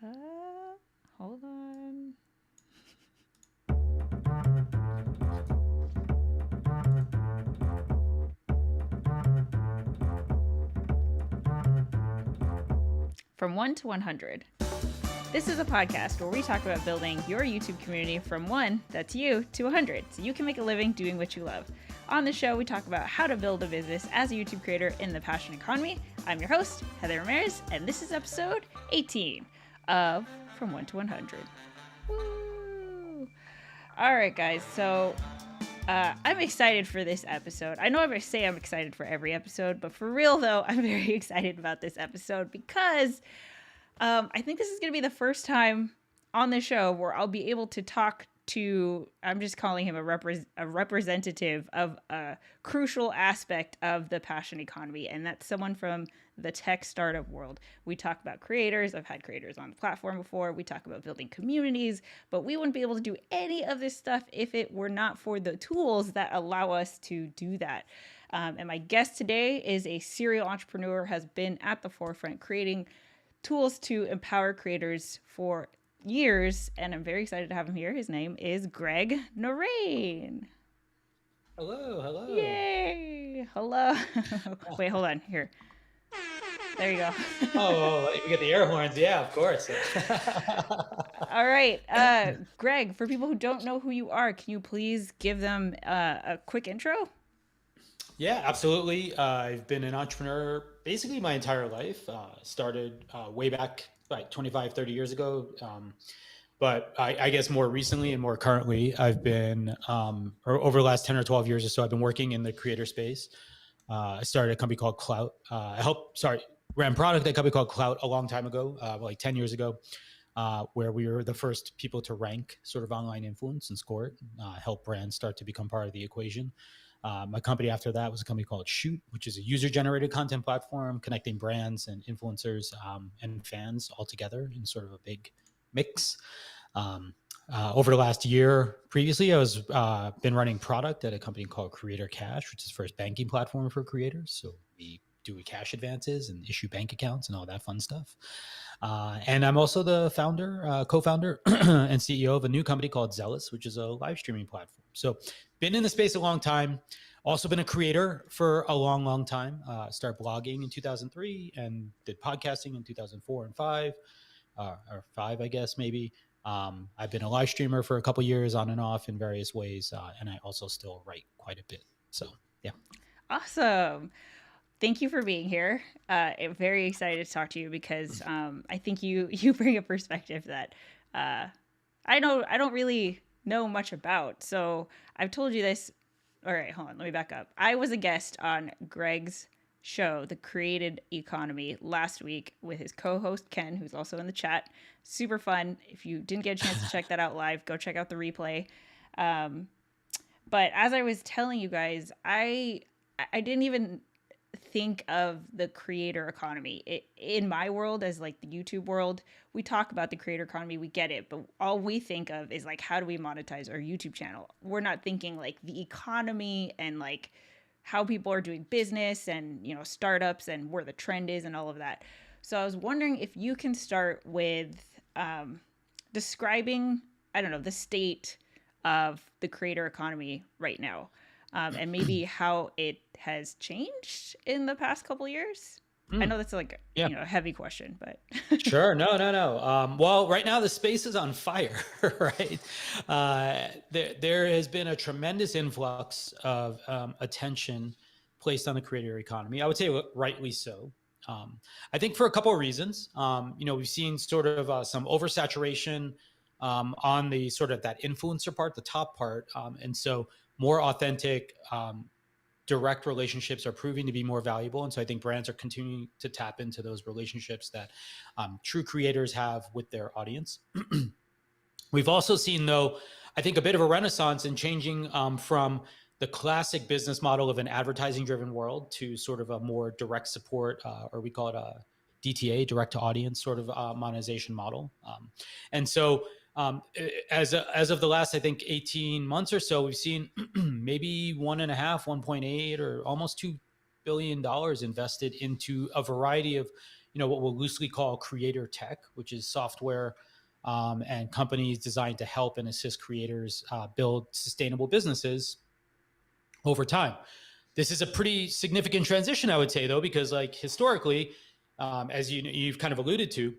Hold on. From 1 to 100. This is a podcast where we talk about building your YouTube community from 1, that's you, to 100, so you can make a living doing what you love. On the show, we talk about how to build a business as a YouTube creator in the passion economy. I'm your host, Heather Ramirez, and this is episode 18 of From 1 to 100. Woo! All right, guys, so I'm excited for this episode. I know I say I'm excited for every episode, but for real, though, I'm very excited about this episode because I think this is going to be the first time on the show where I'll be able to talk to, I'm just calling him a representative of a crucial aspect of the passion economy, and that's someone from the tech startup world. We talk about creators. I've had creators on the platform before. We talk about building communities, but we wouldn't be able to do any of this stuff if it were not for the tools that allow us to do that. And my guest today is a serial entrepreneur, has been at the forefront creating tools to empower creators for years, and I'm very excited to have him here. His name is Greg Narain. Hello. Yay! Hello. Wait, hold on. Here. There you go. Oh, you get the air horns. Yeah, of course. All right. Greg, for people who don't know who you are, can you please give them a quick intro? Yeah, absolutely. I've been an entrepreneur basically my entire life. Started way back like 25, 30 years ago. But I guess more recently and more currently, I've been, or over the last 10 or 12 years or so, I've been working in the creator space. I started a company called Clout. Ran product at a company called Clout a long time ago, like 10 years ago, where we were the first people to rank sort of online influence and score it, help brands start to become part of the equation. My company after that was a company called Shoot, which is a user-generated content platform connecting brands and influencers and fans all together in sort of a big mix. Over the last year, previously, I was been running product at a company called Creator Cash, which is the first banking platform for creators. So we do cash advances and issue bank accounts and all that fun stuff. And I'm also the founder, co-founder, and CEO of a new company called Zealous, which is a live streaming platform. So been in the space a long time. Also been a creator for a long time. Started blogging in 2003 and did podcasting in 2004 and 5, or 5, I guess, maybe. I've been a live streamer for a couple years on and off in various ways. And I also still write quite a bit. So, yeah. Awesome. Thank you for being here. I'm very excited to talk to you because I think you bring a perspective that I don't really know much about. So I've told you this. All right, hold on. Let me back up. I was a guest on Greg's show, The Created Economy, last week with his co-host Ken, who's also in the chat. Super fun. If you didn't get a chance to check that out live, go check out the replay. But as I was telling you guys, I didn't even think of the creator economy. In my world, as like the YouTube world, we talk about the creator economy, we get it, but all we think of is like, how do we monetize our YouTube channel? We're not thinking like the economy and like how people are doing business and, you know, startups and where the trend is and all of that. So I was wondering if you can start with describing, I don't know, the state of the creator economy right now. And maybe how it has changed in the past couple of years. I know that's like a heavy question, but Sure. No. Well, right now the space is on fire, right? There has been a tremendous influx of attention placed on the creator economy. I would say rightly so. I think for a couple of reasons. We've seen sort of some oversaturation on the sort of that influencer part, the top part, and so more authentic, direct relationships are proving to be more valuable. And so I think brands are continuing to tap into those relationships that true creators have with their audience. We've also seen, though, I think a bit of a renaissance in changing from the classic business model of an advertising driven world to sort of a more direct support, or we call it a DTA, direct to audience sort of monetization model. And so as of the last, I think 18 months or so, we've seen maybe 1.5, 1.8, or almost $2 billion invested into a variety of what we'll loosely call creator tech, which is software and companies designed to help and assist creators build sustainable businesses over time. This is a pretty significant transition, I would say, though, because like historically, as you've kind of alluded to,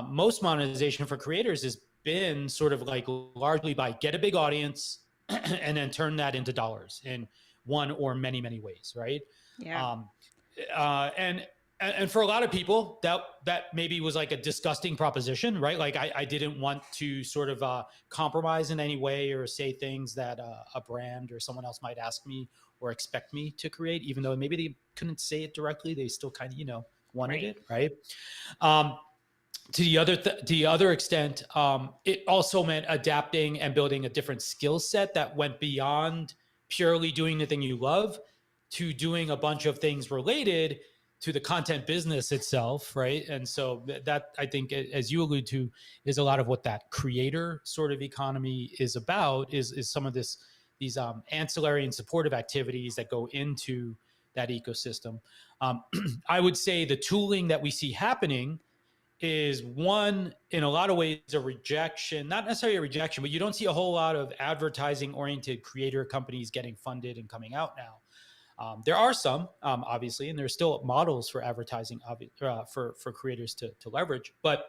most monetization for creators has been sort of like largely by get a big audience and then turn that into dollars in one or many ways, right? Yeah. And for a lot of people, that maybe was like a disgusting proposition, right? Like I didn't want to sort of compromise in any way or say things that a brand or someone else might ask me or expect me to create, even though maybe they couldn't say it directly. They still kind of, wanted it, right? To the other extent, it also meant adapting and building a different skill set that went beyond purely doing the thing you love to doing a bunch of things related to the content business itself, right? And so that, I think, as you allude to, is a lot of what that creator sort of economy is about, is some of these ancillary and supportive activities that go into that ecosystem. I would say the tooling that we see happening is, one, in a lot of ways, a rejection, not necessarily a rejection, but you don't see a whole lot of advertising oriented creator companies getting funded and coming out now. There are some, obviously, and there's still models for advertising for creators to leverage. But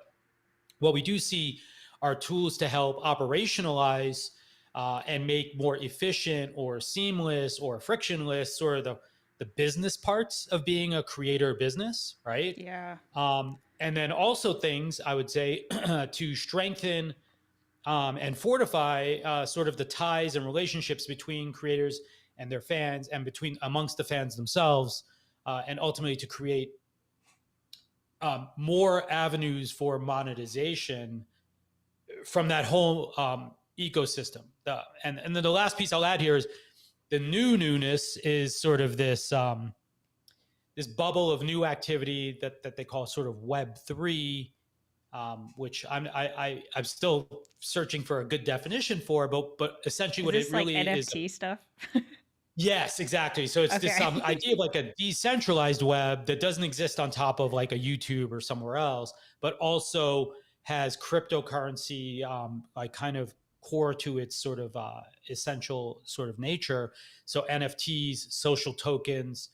what we do see are tools to help operationalize and make more efficient or seamless or frictionless sort of the business parts of being a creator business, right? Yeah. And then also things, I would say, to strengthen and fortify sort of the ties and relationships between creators and their fans, and amongst the fans themselves, and ultimately to create more avenues for monetization from that whole ecosystem. And then the last piece I'll add here is the newness is sort of this this bubble of new activity that they call sort of Web3, which I'm still searching for a good definition for, but essentially what it really like is. NFT stuff? Yes, exactly. So it's this idea of like a decentralized web that doesn't exist on top of like a YouTube or somewhere else, but also has cryptocurrency like kind of core to its sort of essential sort of nature. So NFTs, social tokens,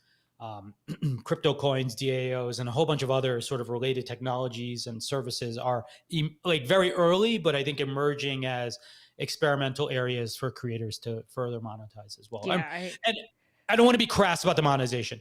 crypto coins, DAOs, and a whole bunch of other sort of related technologies and services are like very early, but I think emerging as experimental areas for creators to further monetize as well. Yeah, and I don't want to be crass about the monetization.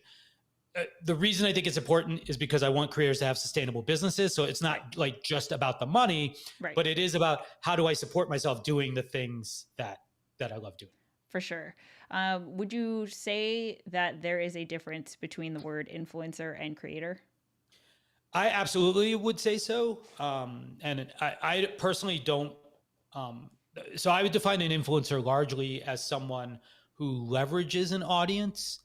The reason I think it's important is because I want creators to have sustainable businesses. So it's not like just about the money, but it is about how do I support myself doing the things that I love doing. For sure. Would you say that there is a difference between the word influencer and creator? I absolutely would say so. And I personally don't. So I would define an influencer largely as someone who leverages an audience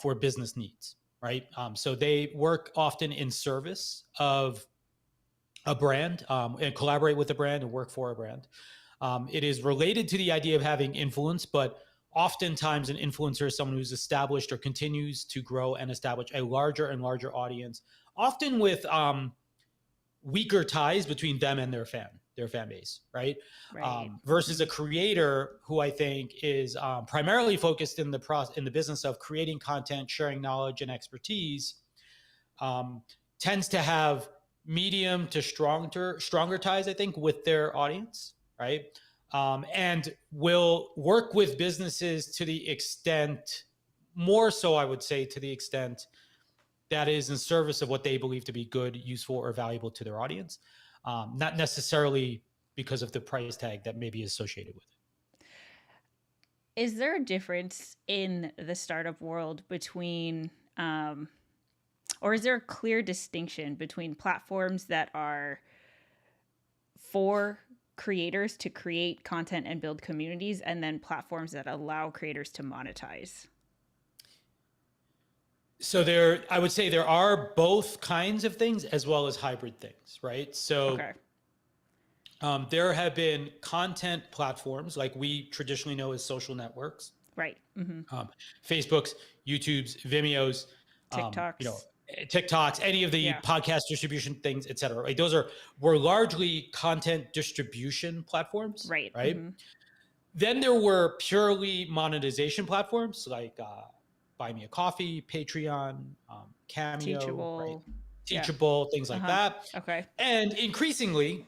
for business needs, right? So they work often in service of a brand and collaborate with a brand and work for a brand. It is related to the idea of having influence, but oftentimes an influencer is someone who's established or continues to grow and establish a larger and larger audience, often with weaker ties between them and their fan base, right? Versus a creator who I think is primarily focused in the business of creating content, sharing knowledge and expertise, tends to have medium to stronger ties, I think, with their audience, right? And will work with businesses to the extent, more so I would say, to the extent that is in service of what they believe to be good, useful, or valuable to their audience. Not necessarily because of the price tag that may be associated with it. Is there a difference in the startup world between, or is there a clear distinction between platforms that are for creators to create content and build communities, and then platforms that allow creators to monetize? So I would say there are both kinds of things as well as hybrid things, right? So there have been content platforms like we traditionally know as social networks, right? Facebook's, YouTube's, Vimeo's, TikToks, TikToks, any of the podcast distribution things, et cetera. Right? Were largely content distribution platforms. Right. Right. Mm-hmm. Then there were purely monetization platforms like Buy Me a Coffee, Patreon, Cameo, right? Teachable. Teachable, things like that. Okay. And increasingly,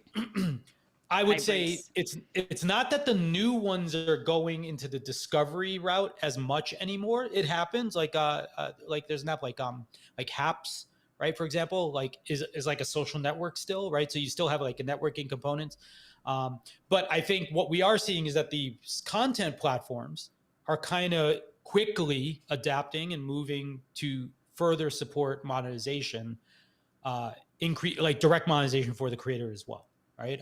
I would say Hybrids. it's not that the new ones are going into the discovery route as much anymore. It happens like there's an app like Haps, right? For example, like is like a social network still, right? So you still have like a networking component. But I think what we are seeing is that the content platforms are kind of quickly adapting and moving to further support monetization, increase like direct monetization for the creator as well. Right.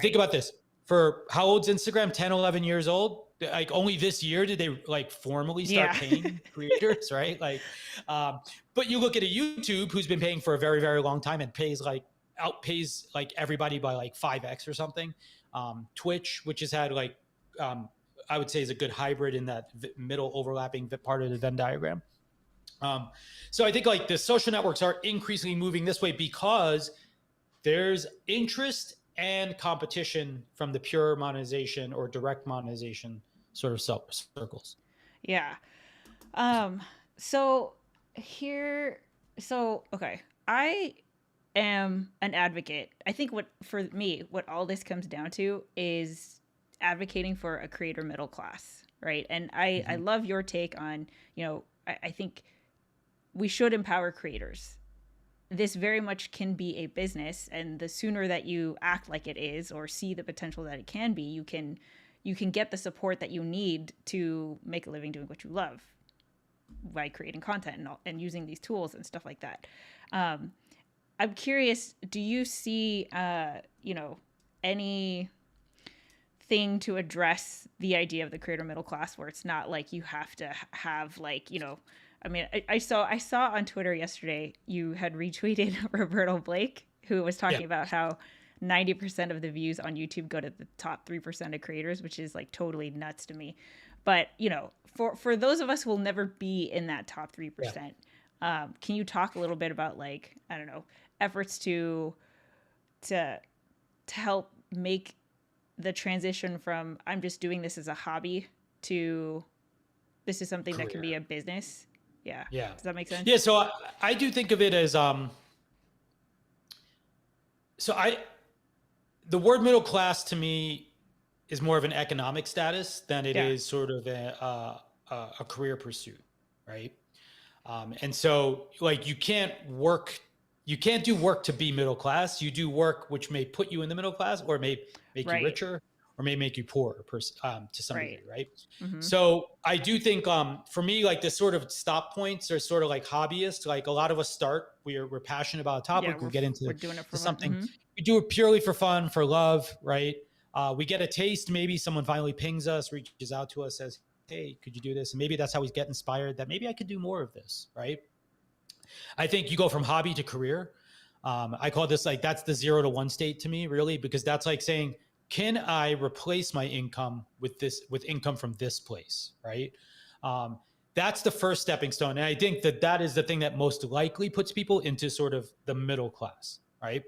Think about this. For how old's Instagram? 10, 11 years old. Like only this year did they like formally start paying creators, right? Like, but you look at a YouTube who's been paying for a very, very long time and outpays like everybody by like 5x or something. Twitch, which has had like, I would say is a good hybrid in that middle overlapping part of the Venn diagram. So I think like the social networks are increasingly moving this way because there's interest and competition from the pure monetization or direct monetization sort of circles. Yeah. Okay. I am an advocate. I think what all this comes down to is advocating for a creator middle class, right? And I love your take on, I think we should empower creators. This very much can be a business, and the sooner that you act like it is or see the potential that it can be, you can get the support that you need to make a living doing what you love by creating content and using these tools and stuff like that. I'm curious, do you see anything to address the idea of the creator middle class where it's not like you have to have like, I mean, I saw on Twitter yesterday you had retweeted Roberto Blake, who was talking about how 90% of the views on YouTube go to the top 3% of creators, which is like totally nuts to me. But, for those of us who will never be in that top 3%, can you talk a little bit about like, I don't know, efforts to help make the transition from I'm just doing this as a hobby to this is something that can be a business? Yeah. Does that make sense? Yeah. So I do think of it as, the word middle class to me is more of an economic status than it is sort of a career pursuit. Right. And so like, you can't do work to be middle class. You do work, which may put you in the middle class or may make you richer, or may make you poorer to some degree, right? Mm-hmm. So I do think for me, like this sort of stop points are sort of like hobbyists. Like a lot of us start, we're passionate about a topic. We get into we're doing it for something. Mm-hmm. We do it purely for fun, for love, right? We get a taste. Maybe someone finally pings us, reaches out to us, says, "Hey, could you do this?" And maybe that's how we get inspired that maybe I could do more of this, right? I think you go from hobby to career. I call this like that's the 0 to 1 state to me, really, because that's like saying, can I replace my income with income from this place, right? That's the first stepping stone. And I think that is the thing that most likely puts people into sort of the middle class, right?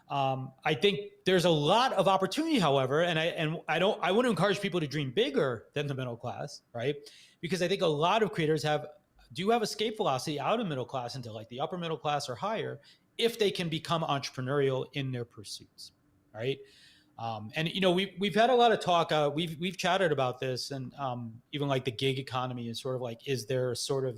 I think there's a lot of opportunity, however, and I wouldn't encourage people to dream bigger than the middle class, right? Because I think a lot of creators do have escape velocity out of middle class into like the upper middle class or higher if they can become entrepreneurial in their pursuits, right? And we've had a lot of talk. We've chatted about this, and even like the gig economy is sort of like, is there sort of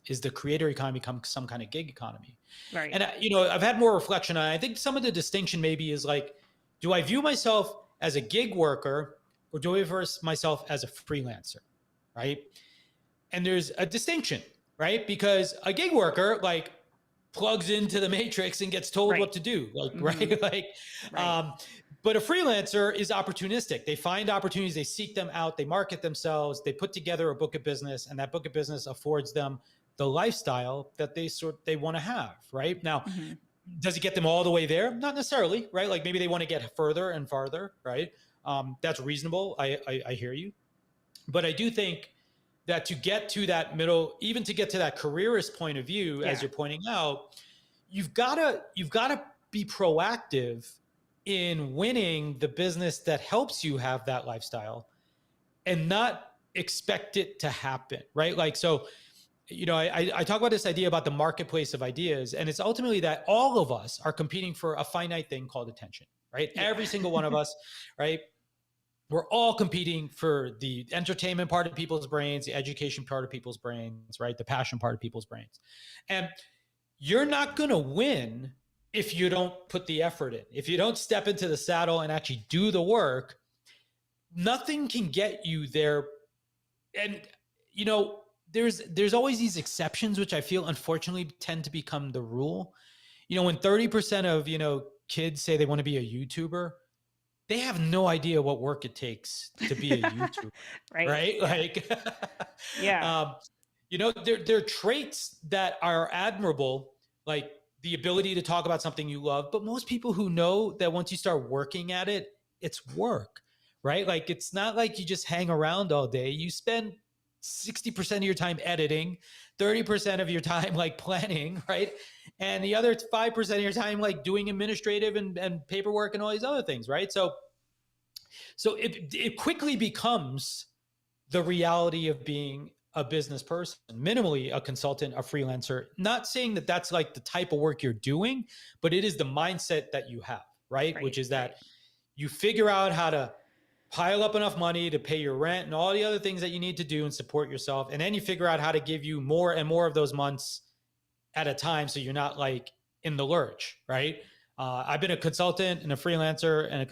is the creator economy become some kind of gig economy? Right. And I've had more reflection on it. I think some of the distinction maybe is like, do I view myself as a gig worker or do I view myself as a freelancer, right? And there's a distinction, right? Because a gig worker like plugs into the matrix and gets told what to do, like, right? Like, but a freelancer is opportunistic. They find opportunities, they seek them out, they market themselves, they put together a book of business, and that book of business affords them the lifestyle that they want to have, right? Now, does it get them all the way there? Not necessarily, right? Like maybe they want to get further and farther, right? That's reasonable. I hear you. But I do think that to get to that middle, even to get to that careerist point of view, as you're pointing out, you've gotta be proactive in winning the business that helps you have that lifestyle and not expect it to happen, right? Like, so, I talk about this idea about the marketplace of ideas, and it's ultimately that all of us are competing for a finite thing called attention, right? Yeah. Every single one of us, right? We're all competing for the entertainment part of people's brains, the education part of people's brains, right? The passion part of people's brains. And you're not going to win if you don't put the effort in. If you don't step into the saddle and actually do the work, nothing can get you there. And, there's always these exceptions, which I feel unfortunately tend to become the rule. When 30% of, kids say they want to be a YouTuber, they have no idea what work it takes to be a YouTuber. right? Yeah. Like, yeah. There are traits that are admirable, like the ability to talk about something you love. But most people who know that once you start working at it, it's work, right? Like, it's not like you just hang around all day. You spend 60% of your time editing, 30% of your time like planning, right? And the other 5% of your time like doing administrative and paperwork and all these other things, right? So it quickly becomes the reality of being a business person, minimally a consultant, a freelancer. Not saying that that's like the type of work you're doing, but it is the mindset that you have, right? Which is that you figure out how to pile up enough money to pay your rent and all the other things that you need to do and support yourself. And then you figure out how to give you more and more of those months at a time, so you're not like in the lurch, right? I've been a consultant and a freelancer and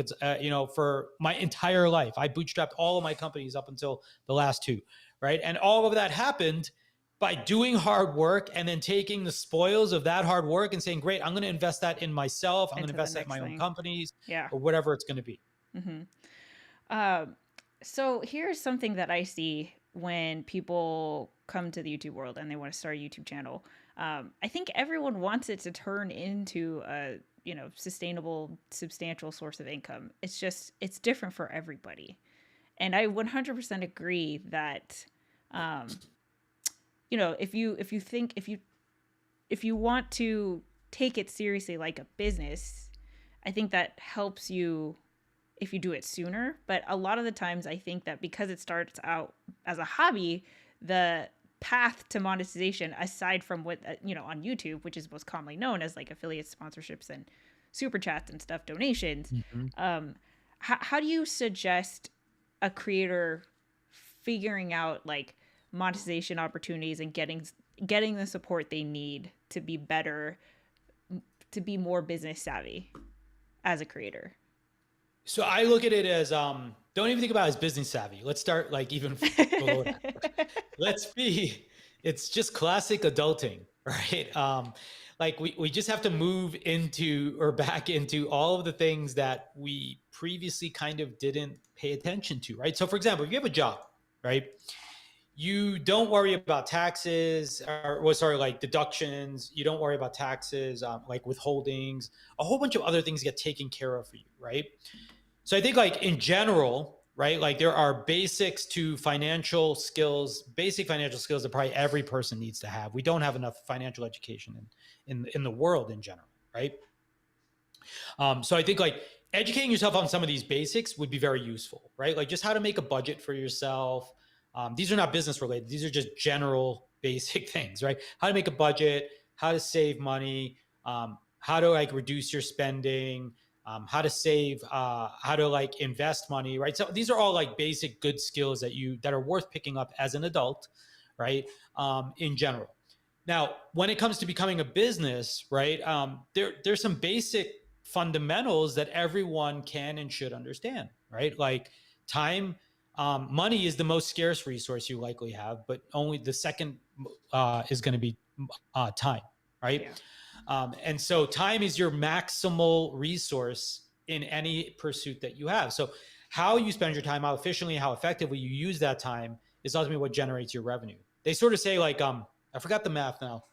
for my entire life. I bootstrapped all of my companies up until the last two, right? And all of that happened by doing hard work and then taking the spoils of that hard work and saying, great, I'm going to invest that in myself. I'm going to invest that in my own companies, or whatever it's going to be. Mm-hmm. So here's something that I see when people come to the YouTube world and they want to start a YouTube channel. I think everyone wants it to turn into a sustainable, substantial source of income. It's just, it's different for everybody. And I 100% agree that, if you want to take it seriously like a business, I think that helps you if you do it sooner. But a lot of the times I think that because it starts out as a hobby, the path to monetization, aside from what, on YouTube, which is most commonly known as like affiliate sponsorships and super chats and stuff, donations. Mm-hmm. How do you suggest a creator figuring out like monetization opportunities and getting the support they need to be better, to be more business savvy as a creator? So I look at it as, don't even think about it as business savvy. Let's start like even below that. It's just classic adulting, right? Like we just have to move into or back into all of the things that we previously kind of didn't pay attention to, right? So for example, if you have a job, right? You don't worry about taxes like deductions. You don't worry about taxes, like withholdings, a whole bunch of other things get taken care of for you, right? So I think like in general, right? Like there are basics to basic financial skills that probably every person needs to have. We don't have enough financial education in the world in general, right? So I think like educating yourself on some of these basics would be very useful, right? Like just how to make a budget for yourself. These are not business related. These are just general basic things, right? How to make a budget, how to save money, how to like reduce your spending, how to save, how to like invest money, right? So these are all like basic good skills that are worth picking up as an adult, right? In general. Now, when it comes to becoming a business, right? There's some basic fundamentals that everyone can and should understand, right? Like time, money is the most scarce resource you likely have, but only the second is going to be time, right? Yeah. And so time is your maximal resource in any pursuit that you have. So how you spend your time, how efficiently, how effectively you use that time is ultimately what generates your revenue. They sort of say like, I forgot the math now,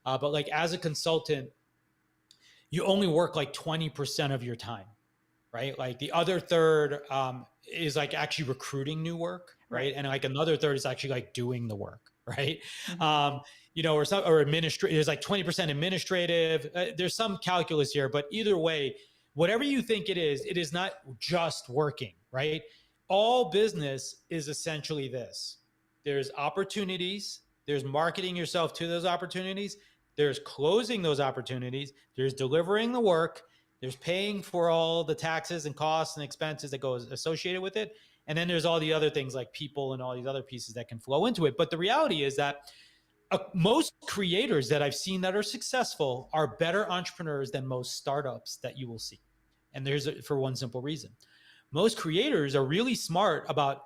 but like as a consultant, you only work like 20% of your time, right? Like the other third is like actually recruiting new work, right? And like another third is actually like doing the work, right? You know, or administrative. There's like 20% administrative. There's some calculus here, but either way, whatever you think it is not just working, right? All business is essentially this. There's opportunities. There's marketing yourself to those opportunities. There's closing those opportunities. There's delivering the work. There's paying for all the taxes and costs and expenses that goes associated with it. And then there's all the other things like people and all these other pieces that can flow into it. But the reality is that most creators that I've seen that are successful are better entrepreneurs than most startups that you will see. And there's for one simple reason. Most creators are really smart about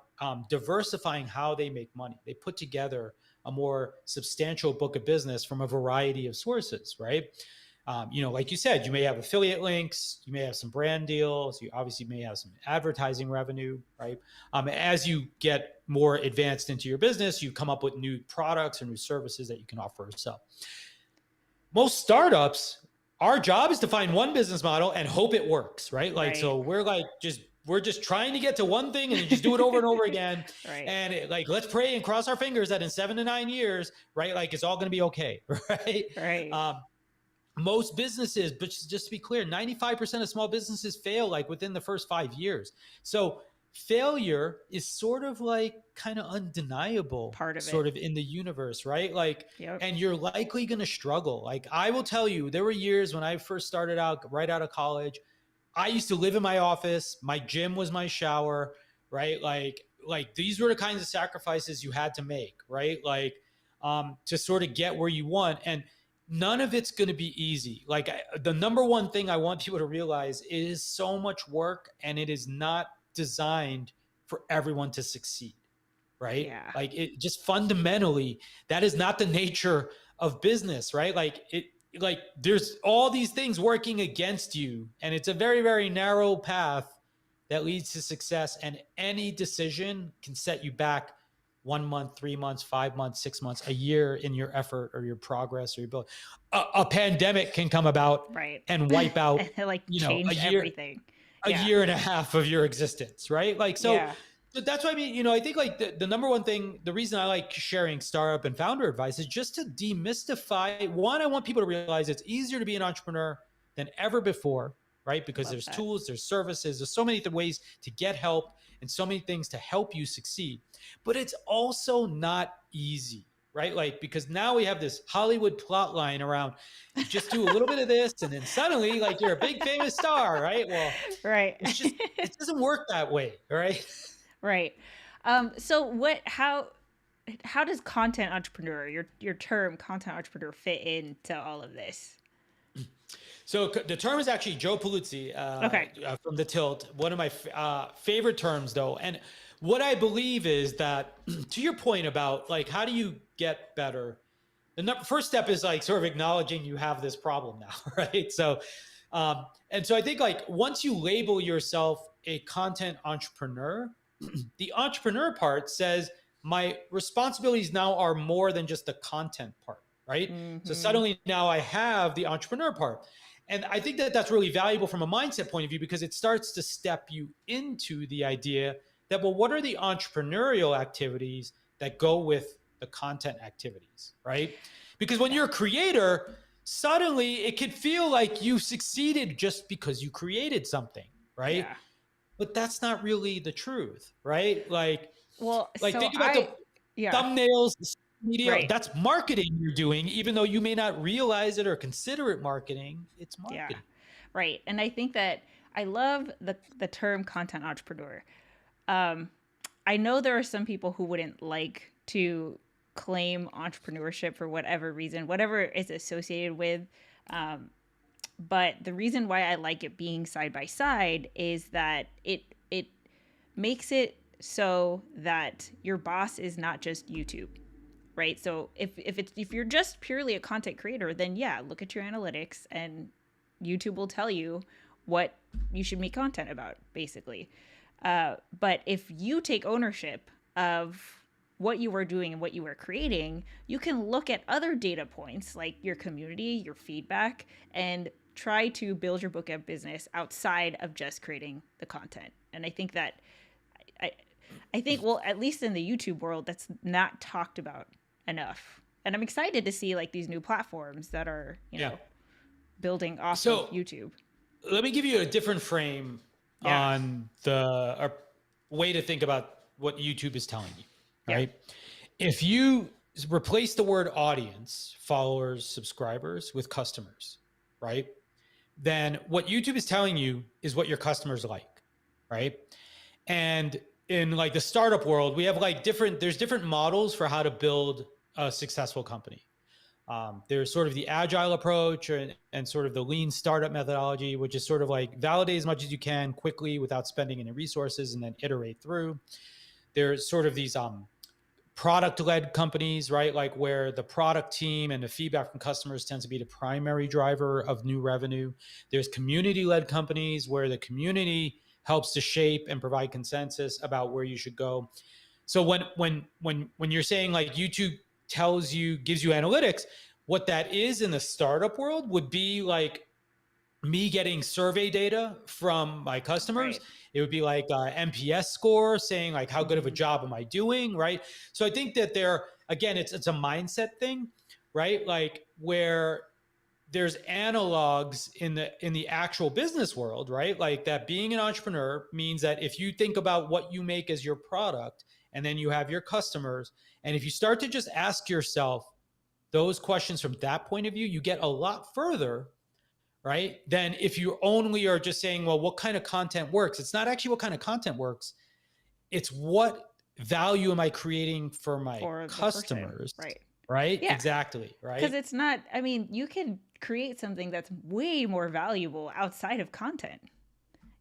diversifying how they make money. They put together a more substantial book of business from a variety of sources, right? You know, like you said, you may have affiliate links, you may have some brand deals, you obviously may have some advertising revenue, right? As you get more advanced into your business, you come up with new products and new services that you can offer or sell. Most startups, our job is to find one business model and hope it works, right? Like, so we're just trying to get to one thing and then just do it over and over again. And like, let's pray and cross our fingers that in 7 to 9 years, right? Like it's all going to be okay. Right. Most businesses, but just to be clear, 95% of small businesses fail like within the first 5 years. So failure is sort of like kind of undeniable part of sort of in the universe, right? Like, and you're likely going to struggle. Like I will tell you, there were years when I first started out right out of college, I used to live in my office. My gym was my shower, right? Like these were the kinds of sacrifices you had to make, right? Like to sort of get where you want. And none of it's going to be easy. Like the number one thing I want people to realize is so much work and it is not designed for everyone to succeed, right? Like it just fundamentally, that is not the nature of business, right? Like there's all these things working against you and it's a very, very narrow path that leads to success, and any decision can set you back 1 month, 3 months, 5 months, 6 months, a year in your effort or your progress or your build. A pandemic can come about and wipe out, like change a year, everything. A year and a half of your existence, right? Like, so that's what I mean. I think like the number one thing, the reason I like sharing startup and founder advice is just to demystify. One, I want people to realize it's easier to be an entrepreneur than ever before, right? Because there's tools, there's services, there's so many ways to get help and so many things to help you succeed. But it's also not easy, right? Like, because now we have this Hollywood plot line around just do a little bit of this and then suddenly like you're a big famous star, right? Well, it's just, it doesn't work that way, right? Right. So how does content entrepreneur, your term content entrepreneur, fit into all of this? So the term is actually Joe Paluzzi from The Tilt. One of my favorite terms, though. And what I believe is that, to your point about like, how do you get better? The first step is like sort of acknowledging you have this problem now, right? So, and so I think like once you label yourself a content entrepreneur, the entrepreneur part says my responsibilities now are more than just the content part, right? So suddenly now I have the entrepreneur part. And I think that that's really valuable from a mindset point of view because it starts to step you into the idea that, well, what are the entrepreneurial activities that go with the content activities, right? Because when you're a creator, suddenly it could feel like you succeeded just because you created something, right? Yeah. But that's not really the truth, right? Like, think about the thumbnails, the media. That's marketing you're doing, even though you may not realize it or consider it marketing. It's marketing. Yeah, right. And I think that I love the term content entrepreneur. I know there are some people who wouldn't like to claim entrepreneurship for whatever reason, whatever it's associated with. But the reason why I like it being side by side is that it makes it so that your boss is not just YouTube, right? So if you're just purely a content creator, then look at your analytics and YouTube will tell you what you should make content about, basically. But if you take ownership of what you are doing and what you are creating, you can look at other data points like your community, your feedback, and try to build your book of business outside of just creating the content. And I think that I, I think, well, at least in the YouTube world, that's not talked about enough. And I'm excited to see like these new platforms that are, building off of YouTube. Let me give you a different frame on a way to think about what YouTube is telling you, right? If you replace the word audience, followers, subscribers with customers, right? Then what YouTube is telling you is what your customers like, right? And in like the startup world, we have like there's different models for how to build a successful company. There's sort of the agile approach and sort of the lean startup methodology, which is sort of like validate as much as you can quickly without spending any resources and then iterate through. There's sort of these product-led companies, right? Like where the product team and the feedback from customers tends to be the primary driver of new revenue. There's community-led companies where the community helps to shape and provide consensus about where you should go. So when you're saying like YouTube gives you analytics, what that is in the startup world would be like me getting survey data from my customers. Right. It would be like NPS score saying like, how good of a job am I doing? Right. So I think that again, it's a mindset thing, right? Like where there's analogs in the actual business world, right? Like that being an entrepreneur means that if you think about what you make as your product and then you have your customers, and if you start to just ask yourself those questions from that point of view, you get a lot further, right? Than if you only are just saying, well, what kind of content works? It's not actually what kind of content works. It's what value am I creating for my customers? Right. Right? Yeah. Exactly. Right. Because it's not, I mean, you can create something that's way more valuable outside of content,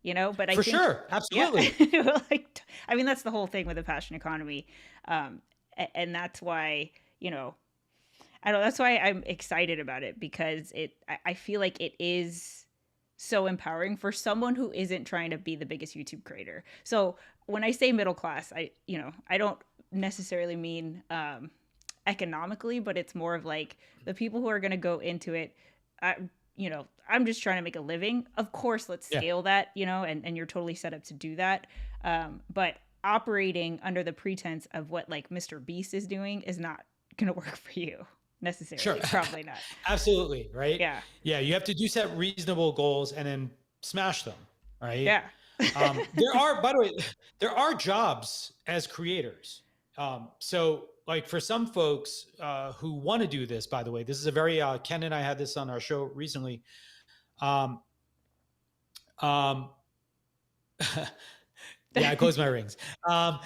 but I think. For sure. Absolutely. Yeah, I mean, that's the whole thing with the passion economy. And that's why, I don't know, that's why I'm excited about it, because I feel like it is so empowering for someone who isn't trying to be the biggest YouTube creator. So when I say middle class, I don't necessarily mean economically, but it's more of like the people who are going to go into it. I'm just trying to make a living. Of course, let's scale that, and you're totally set up to do that. But operating under the pretense of what like Mr. Beast is doing is not going to work for you necessarily. Sure. Probably not. Absolutely. Right. Yeah. Yeah. You have to set reasonable goals and then smash them. Right. Yeah. By the way, there are jobs as creators. So like for some folks who want to do this, by the way, this is a very, Ken and I had this on our show recently. Yeah, I closed my rings. But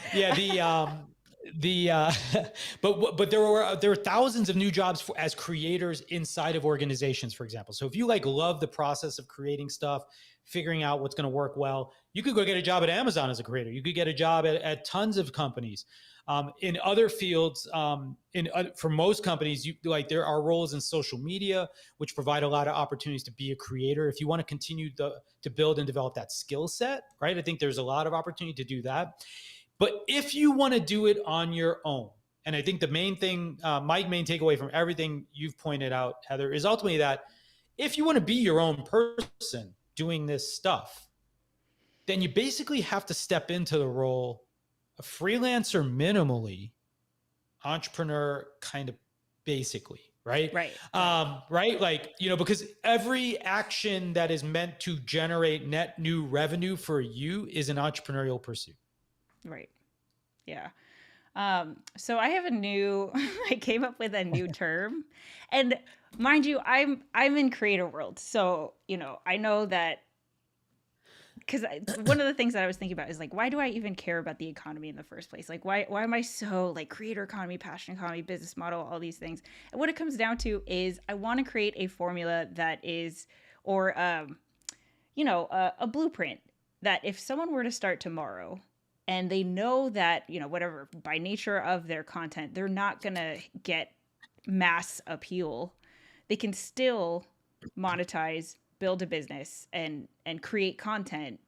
there were thousands of new jobs as creators inside of organizations, for example. So if you like love the process of creating stuff, figuring out what's going to work well, you could go get a job at Amazon as a creator. You could get a job at tons of companies. In other fields, for most companies, there are roles in social media, which provide a lot of opportunities to be a creator. If you want to continue to build and develop that skill set, right? I think there's a lot of opportunity to do that. But if you want to do it on your own, and I think the main thing, my main takeaway from everything you've pointed out, Heather, is ultimately that if you want to be your own person doing this stuff, then you basically have to step into the role of freelancer minimally, entrepreneur kind of basically, right? Right. Right. Like, because every action that is meant to generate net new revenue for you is an entrepreneurial pursuit. Right. Yeah. So I have I came up with a new term, and mind you, I'm in creator world. So, I know that, because one of the things that I was thinking about is like, why do I even care about the economy in the first place? Like, why am I so like creator economy, passion economy, business model, all these things? And what it comes down to is I want to create a formula that is, or, a blueprint that if someone were to start tomorrow and they know that, whatever, by nature of their content, they're not going to get mass appeal, they can still monetize, build a business, and create content.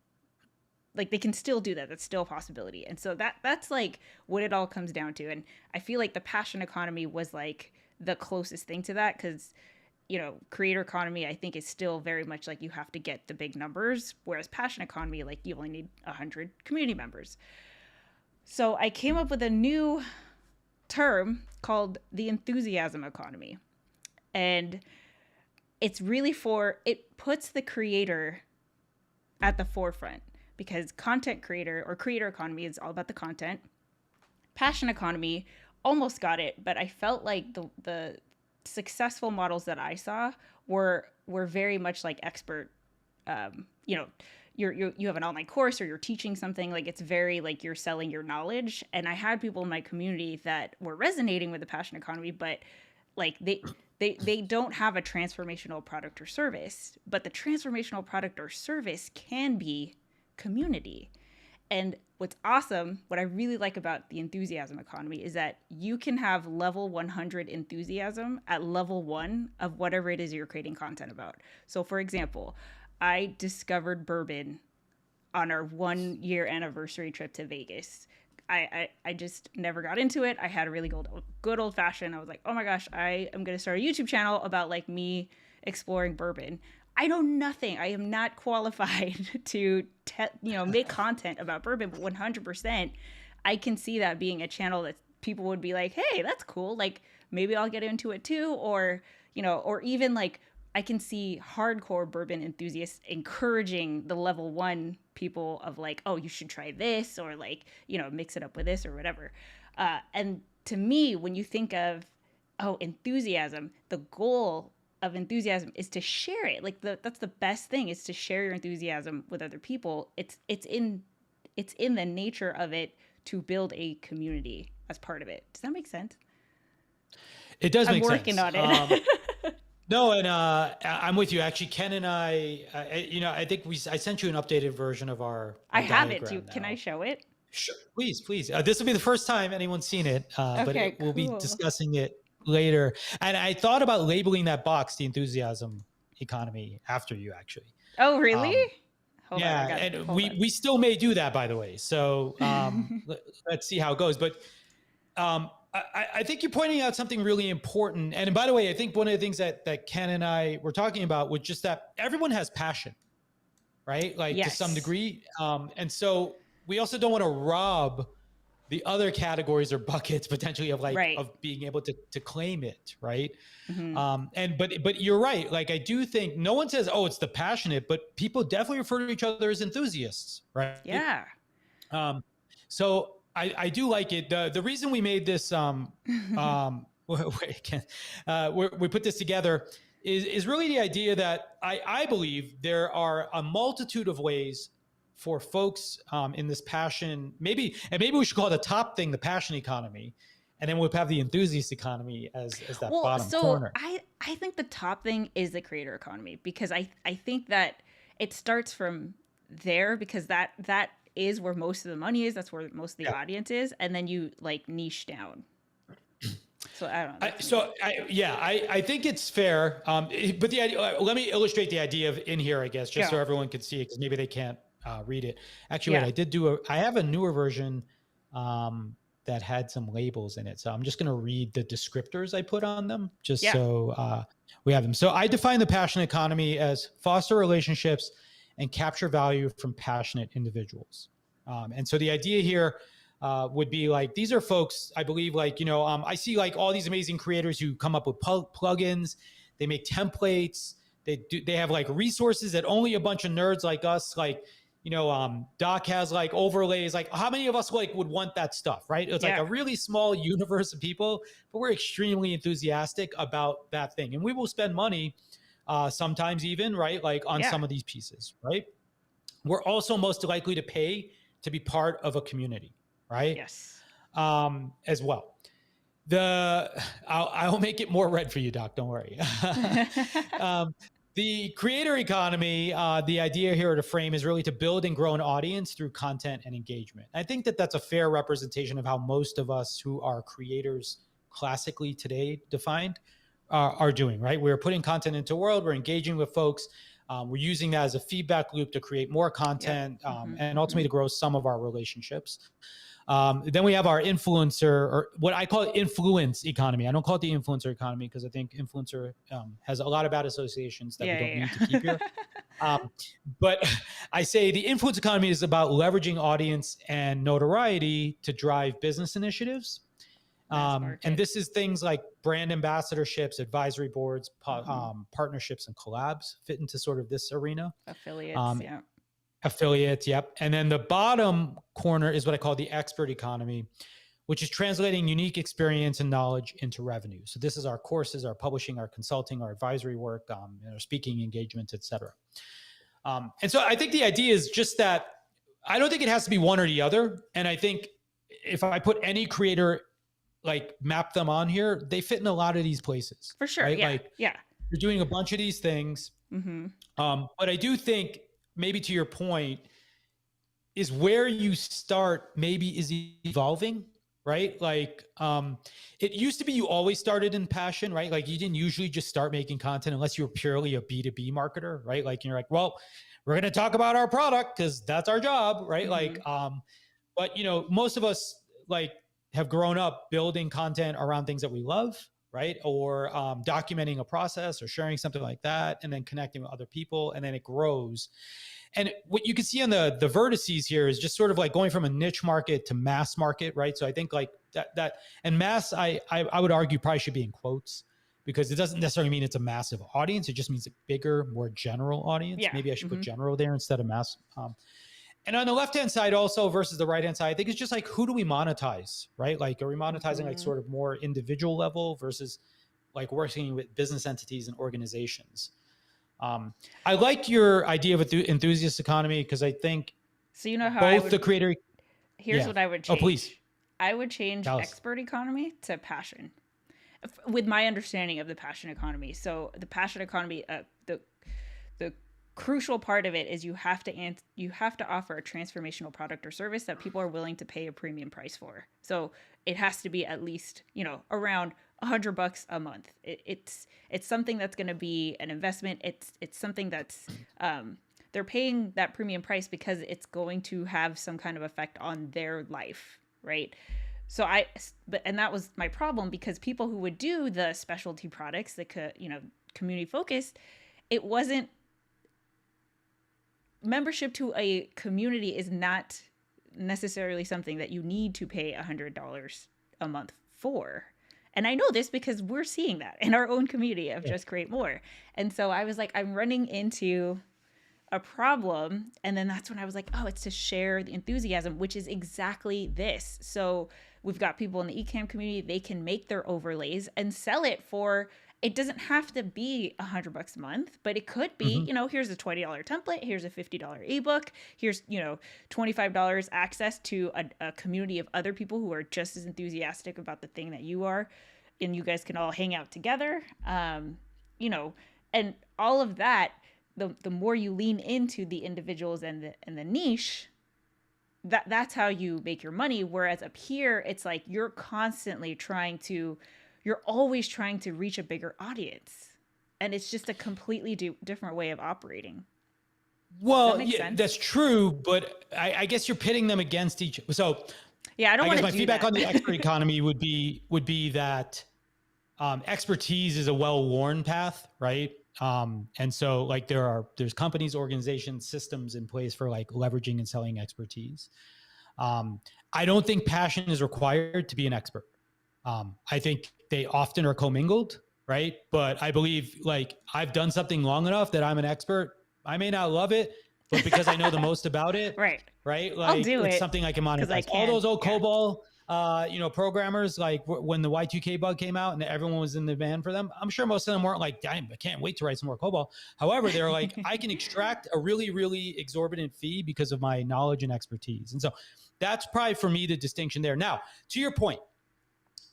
Like, they can still do that. That's still a possibility. And so that's like what it all comes down to. And I feel like the passion economy was like the closest thing to that, because creator economy, I think, is still very much like you have to get the big numbers, whereas passion economy, like you only need 100 community members. So I came up with a new term called the enthusiasm economy. And it's really it puts the creator at the forefront, because content creator or creator economy is all about the content. Passion economy almost got it, but I felt like the successful models that I saw were very much like expert. You have an online course or you're teaching something, like it's very like you're selling your knowledge. And I had people in my community that were resonating with the passion economy, but like they don't have a transformational product or service, but the transformational product or service can be community. And what's awesome, what I really like about the enthusiasm economy is that you can have level 100 enthusiasm at level 1 of whatever it is you're creating content about. So for example, I discovered bourbon on our 1-year anniversary trip to Vegas. I just never got into it. I had a really good old fashioned. I was like, oh my gosh, I am going to start a YouTube channel about like me exploring bourbon. I know nothing. I am not qualified to make content about bourbon, but 100% I can see that being a channel that people would be like, hey, that's cool. Like maybe I'll get into it too. Or, or even like I can see hardcore bourbon enthusiasts encouraging the level 1 people of like, oh, you should try this, or like, mix it up with this or whatever. And to me, when you think of, enthusiasm, the goal of enthusiasm is to share it. Like that's the best thing, is to share your enthusiasm with other people. It's in the nature of it to build a community as part of it. Does that make sense? It does make sense. I'm working on it. No, and I'm with you. Actually, Ken and I think I sent you an updated version of our I have it. Can I show it? Sure, please. This will be the first time anyone's seen it, but we'll be discussing it later. And I thought about labeling that box the enthusiasm economy after you, actually. Oh, really? Hold on, and we still may do that, by the way. So let's see how it goes. But I think you're pointing out something really important. And by the way, I think one of the things that Ken and I were talking about was just that everyone has passion, right? Like to some degree. And so we also don't want to rob the other categories or buckets potentially of of being able to claim it, right? Mm-hmm. But you're right. Like I do think no one says, oh, it's the passionate, but people definitely refer to each other as enthusiasts, right? Yeah. So I do like it. The reason we made this we put this together is really the idea that I believe there are a multitude of ways for folks in this passion, maybe we should call the top thing the passion economy, and then we'll have the enthusiast economy as that bottom corner. I think the top thing is the creator economy, because I think that it starts from there, because that is where most of the money is. That's where most of the audience is, and then you like niche down. So I don't know. I think it's fair. But the idea, let me illustrate the idea in here, I guess, just so everyone can see it, because maybe they can't read it. Actually, wait, I have a newer version that had some labels in it. So I'm just going to read the descriptors I put on them, just so we have them. So I define the passion economy as foster relationships and capture value from passionate individuals. And so the idea here would be like, these are folks, I believe, like, I see like all these amazing creators who come up with plugins. They make templates. They have like resources that only a bunch of nerds like us, like, Doc has like overlays. Like how many of us like would want that stuff, right? It's like a really small universe of people, but we're extremely enthusiastic about that thing. And we will spend money sometimes even, right? Like on some of these pieces, right? We're also most likely to pay to be part of a community, right? Yes. As well. I'll make it more red for you, Doc. Don't worry. The creator economy, the idea here to frame is really to build and grow an audience through content and engagement. I think that that's a fair representation of how most of us who are creators classically today defined are doing, right? We're putting content into the world. We're engaging with folks. We're using that as a feedback loop to create more content and ultimately to grow some of our relationships. Then we have our influencer, or what I call influence economy. I don't call it the influencer economy because I think influencer has a lot of bad associations that we don't need to keep here. But I say the influence economy is about leveraging audience and notoriety to drive business initiatives. And this is things like brand ambassadorships, advisory boards, partnerships, and collabs fit into sort of this arena. Affiliates, yeah. Affiliates, yep. And then the bottom corner is what I call the expert economy, which is translating unique experience and knowledge into revenue. So this is our courses, our publishing, our consulting, our advisory work, and our speaking engagements, et cetera. And so I think the idea is just that I don't think it has to be one or the other. And I think if I put any creator, like map them on here, they fit in a lot of these places. For sure, right? yeah, Like, yeah. You're doing a bunch of these things. But I do think, maybe to your point, is where you start maybe is evolving, right? Like it used to be you always started in passion, right? Like you didn't usually just start making content unless you were purely a B2B marketer, right? Like you're like, well, we're going to talk about our product because that's our job, right? Like, but you know, most of us like have grown up building content around things that we love, right? Or documenting a process or sharing something like that, and then connecting with other people, and then it grows. And what you can see on the vertices here is just sort of like going from a niche market to mass market, right? So I think like that and mass, I would argue probably should be in quotes, because it doesn't necessarily mean it's a massive audience. It just means a bigger, more general audience. Yeah. Maybe I should put general there instead of mass. And on the left-hand side also versus the right-hand side, I think it's just like, who do we monetize, right? Like, are we monetizing like sort of more individual level versus like working with business entities and organizations? I like your idea of enthusiast economy because I think so you know how both the creator. Here's what I would change. Oh, please. I would change expert economy to passion, with my understanding of the passion economy. So the passion economy, the crucial part of it is you have to offer a transformational product or service that people are willing to pay a premium price for. So it has to be at least, you know, around $100 a month. It's something that's going to be an investment. It's something that's they're paying that premium price because it's going to have some kind of effect on their life, right? So and that was my problem, because people who would do the specialty products, the community focused, it wasn't. Membership to a community is not necessarily something that you need to pay $100 a month for. And I know this because we're seeing that in our own community of Just Create More. And so I was like, I'm running into a problem. And then that's when I was like, oh, it's to share the enthusiasm, which is exactly this. So we've got people in the eCam community, they can make their overlays and sell it for, it doesn't have to be $100 a month, but it could be, you know, here's a $20 template, here's a $50 ebook, here's, you know, $25 access to a community of other people who are just as enthusiastic about the thing that you are, and you guys can all hang out together, you know, and all of that. The more you lean into the individuals and the niche, that's how you make your money. Whereas up here, it's like you're always trying to reach a bigger audience, and it's just a completely different way of operating. Well, yeah, that's true, but I guess you're pitting them against each. So yeah, I guess my feedback on the expert economy would be that expertise is a well-worn path, right? And so like there's companies, organizations, systems in place for like leveraging and selling expertise. I don't think passion is required to be an expert. I think they often are commingled, right? But I believe like I've done something long enough that I'm an expert. I may not love it, but because I know the most about it, right? Like I'll do it's it something I can monetize. All those old COBOL, programmers, like when the Y2K bug came out and everyone was in the demand for them, I'm sure most of them weren't like, damn, I can't wait to write some more COBOL. However, they're like, I can extract a really, really exorbitant fee because of my knowledge and expertise. And so that's probably for me the distinction there. Now, to your point,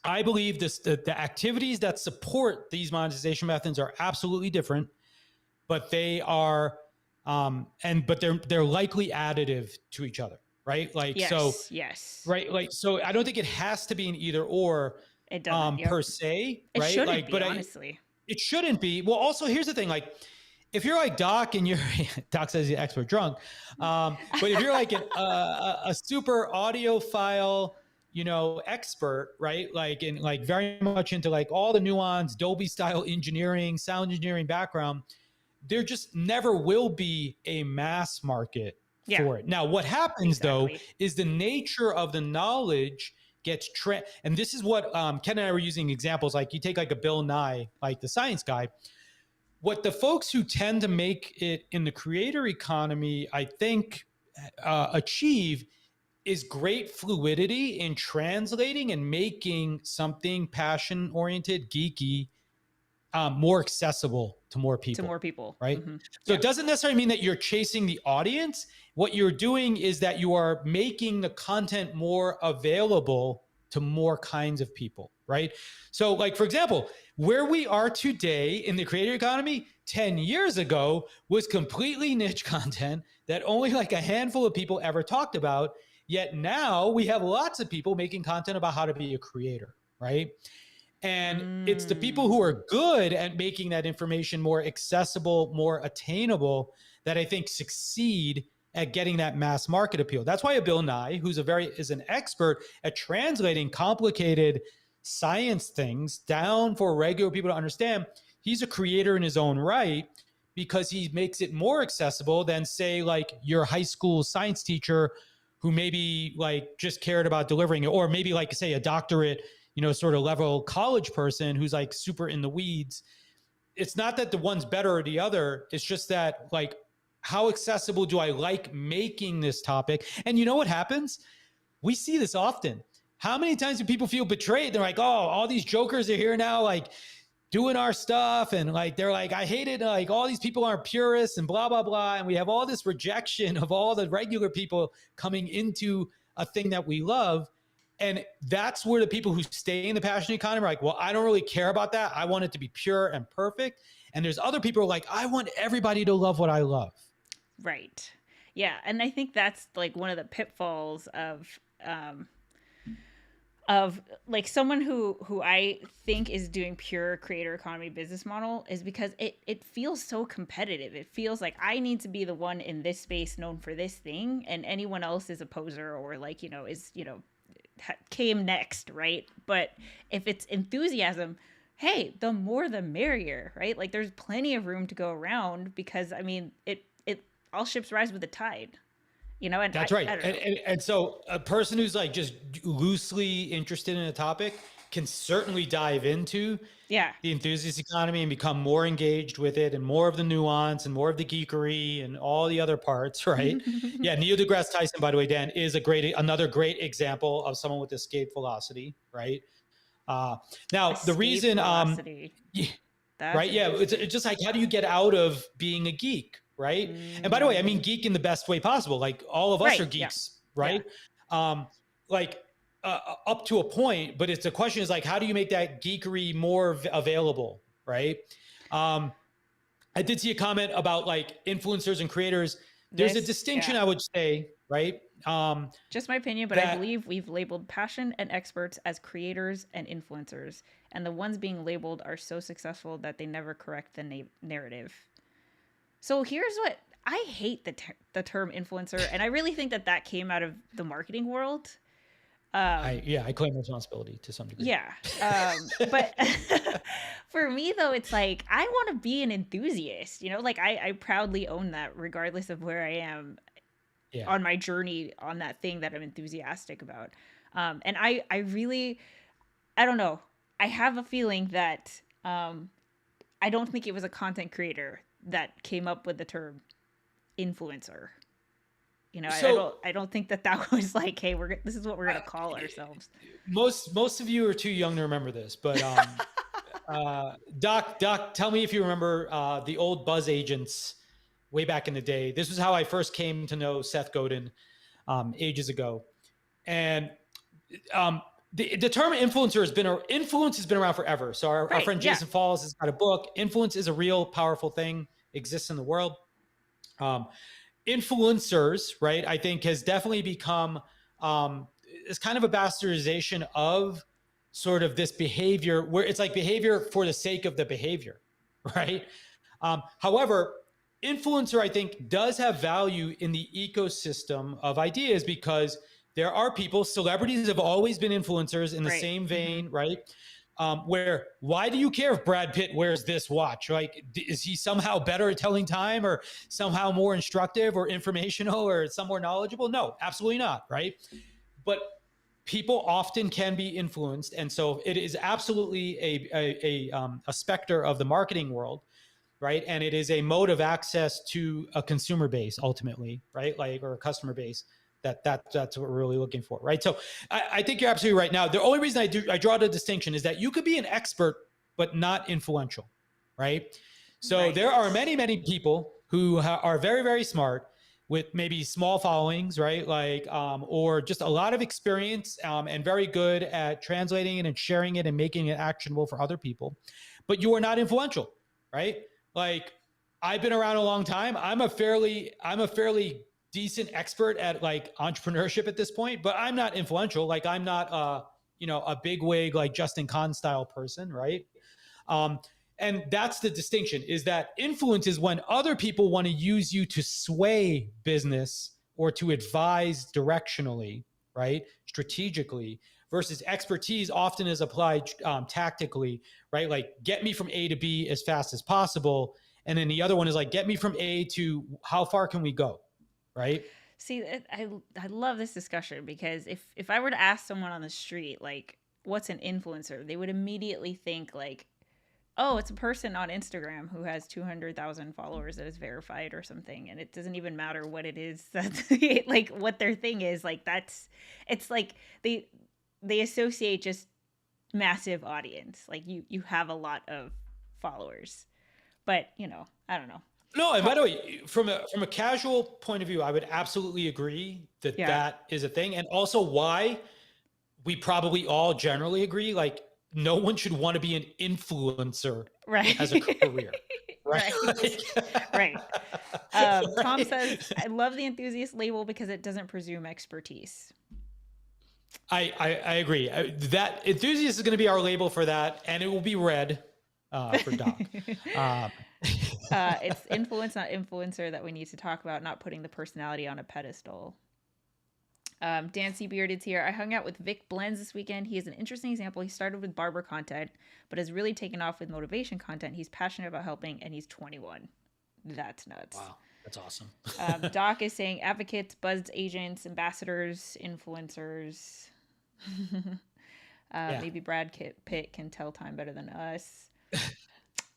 I believe the activities that support these monetization methods are absolutely different, but they are, but they're likely additive to each other, right? Like, yes. Right. Like, so I don't think it has to be an either or it doesn't, per se, right? It shouldn't like, be, but honestly. It shouldn't be. Well, also here's the thing, like if you're like Doc and you're Doc says he's expert drunk, but if you're like a super audiophile, expert, right? Like in like very much into like all the nuance, Dolby style engineering, sound engineering background, there just never will be a mass market for it. Now, what happens though is the nature of the knowledge gets and this is what Ken and I were using examples. Like you take like a Bill Nye, like the science guy. What the folks who tend to make it in the creator economy, I think, achieve is great fluidity in translating and making something passion oriented, geeky, more accessible to more people. Right. Mm-hmm. So it doesn't necessarily mean that you're chasing the audience. What you're doing is that you are making the content more available to more kinds of people. Right. So like, for example, where we are today in the creator economy 10 years ago was completely niche content that only like a handful of people ever talked about. Yet now we have lots of people making content about how to be a creator. Right. And it's the people who are good at making that information more accessible, more attainable, that I think succeed at getting that mass market appeal. That's why a Bill Nye, who's is an expert at translating complicated science things down for regular people to understand, he's a creator in his own right because he makes it more accessible than, say, like your high school science teacher who maybe like just cared about delivering it, or maybe like, say, a doctorate, sort of level college person who's like super in the weeds. It's not that the one's better or the other. It's just that like, how accessible do I like making this topic? And you know what happens? We see this often. How many times do people feel betrayed? They're like, oh, all these jokers are here now, like doing our stuff. And like, they're like, I hate it. Like all these people aren't purists and blah, blah, blah. And we have all this rejection of all the regular people coming into a thing that we love. And that's where the people who stay in the passion economy are like, well, I don't really care about that. I want it to be pure and perfect. And there's other people who are like, I want everybody to love what I love. Right. Yeah. And I think that's like one of the pitfalls of like someone who I think is doing pure creator economy business model is because it feels so competitive. It feels like I need to be the one in this space known for this thing, and anyone else is a poser or like, came next, right? But if it's enthusiasm, hey, the more the merrier, right? Like there's plenty of room to go around because I mean, it all ships rise with the tide, and that's right. And so a person who's like just loosely interested in a topic can certainly dive into the enthusiast economy and become more engaged with it and more of the nuance and more of the geekery and all the other parts, right? Yeah. Neil deGrasse Tyson, by the way, Dan, is another great example of someone with escape velocity, right? Now escape the reason, right. Yeah. It's just like, how do you get out of being a geek? Right. And by the way, I mean, geek in the best way possible. Like all of us are geeks, right? Yeah. Up to a point, but the question is like, how do you make that geekery more available? Right. I did see a comment about like influencers and creators. There's a distinction, I would say, right? Just my opinion, but I believe we've labeled passion and experts as creators and influencers. And the ones being labeled are so successful that they never correct the narrative. So here's what I hate the term influencer, and I really think that came out of the marketing world. I claim responsibility to some degree. Yeah, but for me though, it's like I want to be an enthusiast. Like I proudly own that, regardless of where I am on my journey on that thing that I'm enthusiastic about. And I really, I don't know. I have a feeling that I don't think it was a content creator that came up with the term influencer. I don't think that was like, hey, this is what we're gonna call ourselves. Most of you are too young to remember this, but Doc, tell me if you remember the old buzz agents way back in the day. This was how I first came to know Seth Godin ages ago, and the term influencer has been around forever. So our friend Jason Falls has got a book. Influence is a real powerful thing, exists in the world. Influencers, right, I think has definitely become is kind of a bastardization of sort of this behavior where it's like behavior for the sake of the behavior, right? However, influencer, I think, does have value in the ecosystem of ideas because there are people, celebrities have always been influencers in the same vein, right? Where why do you care if Brad Pitt wears this watch? Like, is he somehow better at telling time or somehow more instructive or informational or some more knowledgeable? No, absolutely not, right? But people often can be influenced, and so it is absolutely a specter of the marketing world, right? And it is a mode of access to a consumer base ultimately, right? Like, or a customer base. That's what we're really looking for, right? So I think you're absolutely right. Now, the only reason I draw the distinction is that you could be an expert but not influential, right? So there are many people who are very, very smart with maybe small followings, right? Like, or just a lot of experience and very good at translating it and sharing it and making it actionable for other people, but you are not influential, right? Like, I've been around a long time. I'm a fairly decent expert at like entrepreneurship at this point, but I'm not influential. Like, I'm not a big wig like Justin Kahn style person, right? And that's the distinction, is that influence is when other people want to use you to sway business or to advise directionally, right? Strategically, versus expertise often is applied tactically, right? Like, get me from A to B as fast as possible. And then the other one is like, get me from A to how far can we go? Right. See, I love this discussion because if I were to ask someone on the street, like, what's an influencer, they would immediately think like, oh, it's a person on Instagram who has 200,000 followers that is verified or something. And it doesn't even matter what it is that's like what their thing is. Like, it's like they associate just massive audience. Like, you have a lot of followers, but I don't know. No, and by the way, from a casual point of view, I would absolutely agree that that is a thing. And also why we probably all generally agree, like, no one should want to be an influencer as a career. Right. Right. Tom says, I love the enthusiast label because it doesn't presume expertise. I agree. That enthusiast is going to be our label for that, and it will be red for Doc. It's influence, not influencer, that we need to talk about, not putting the personality on a pedestal. Dancy Bearded's here. I hung out with Vic Blends this weekend. He is an interesting example. He started with barber content, but has really taken off with motivation content. He's passionate about helping, and he's 21. That's nuts. Wow, that's awesome. Doc is saying advocates, buzz agents, ambassadors, influencers. Maybe Brad Pitt can tell time better than us.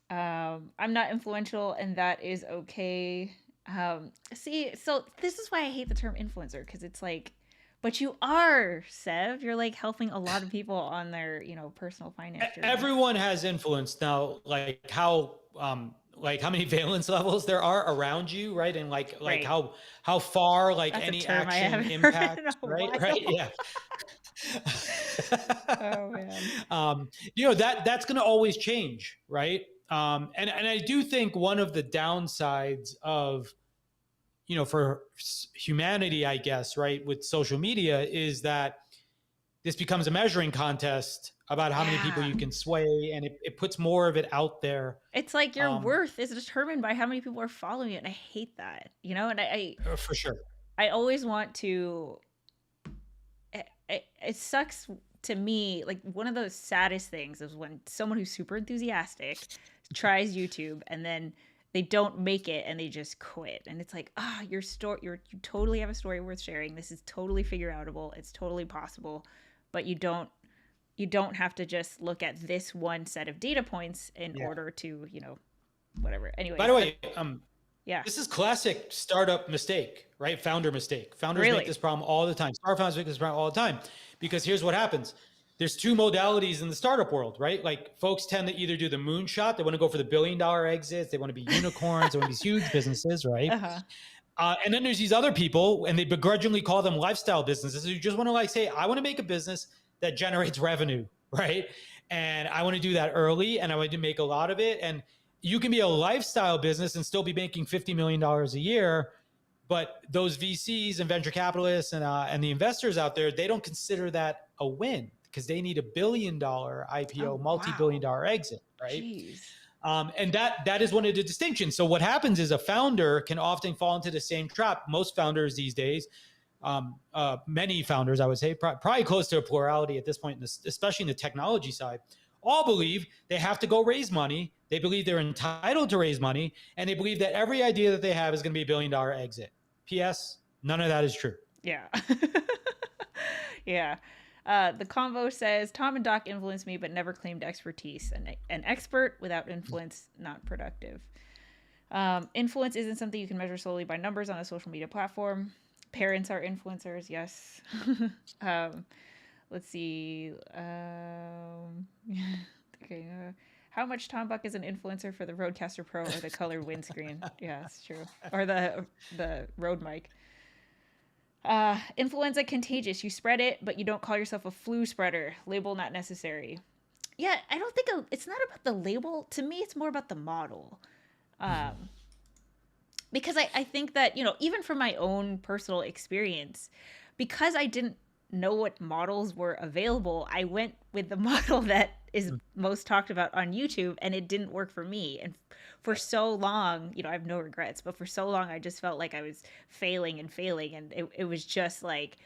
I'm not influential, and that is okay. See, so this is why I hate the term influencer, because it's like, but you are, Sev. You're like helping a lot of people on their, personal finance journey. Everyone has influence now. Like how many valence levels there are around you, right? And like how far like that's any action impacts, right? Yeah. Oh man. That's going to always change, right? And I do think one of the downsides of, for humanity, I guess, right, with social media is that this becomes a measuring contest about how many people you can sway, and it puts more of it out there. It's like your worth is determined by how many people are following it, and I hate that, and I for sure. I always want to. It sucks to me. Like, one of the saddest things is when someone who's super enthusiastic tries YouTube and then they don't make it and they just quit. And it's like, your story, you totally have a story worth sharing. This is totally figure outable. It's totally possible, but you don't have to just look at this one set of data points in order to, whatever. Anyway. By the way, this is classic startup mistake, right? Founder mistake. Founders make this problem all the time. Startup founders make this problem all the time, because here's what happens. There's two modalities in the startup world, right? Like, folks tend to either do the moonshot. They want to go for the $1 billion exits. They want to be unicorns. They want these huge businesses, right? And then there's these other people, and they begrudgingly call them lifestyle businesses, who just want to like say, I want to make a business that generates revenue, right? And I want to do that early, and I want to make a lot of it. And you can be a lifestyle business and still be making $50 million a year, but those VCs and venture capitalists and the investors out there, they don't consider that a win, because they need $1 billion IPO, multi-billion dollar exit, right? And that is one of the distinctions. So what happens is a founder can often fall into the same trap. Most founders these days, many founders, I would say, probably close to a plurality at this point, especially in the technology side, all believe they have to go raise money. They believe they're entitled to raise money, and they believe that every idea that they have is going to be a $1 billion exit. P.S. None of that is true. Yeah. Yeah. The convo says, Tom and Doc influenced me, but never claimed expertise. An expert without influence, not productive. Influence isn't something you can measure solely by numbers on a social media platform. Parents are influencers, yes. Let's see. Okay. How much Tom Buck is an influencer for the Rodecaster Pro or the colored windscreen? Yeah, it's true. Or the Rode mic. Influenza contagious. You spread it, but you don't call yourself a flu spreader. Label not necessary. Yeah, I don't think it's not about the label. To me, it's more about the model. Because I think that, even from my own personal experience, because I didn't know what models were available, I went with the model that is most talked about on YouTube, and it didn't work for me. And for so long, I have no regrets, but for so long, I just felt like I was failing. And it was just like,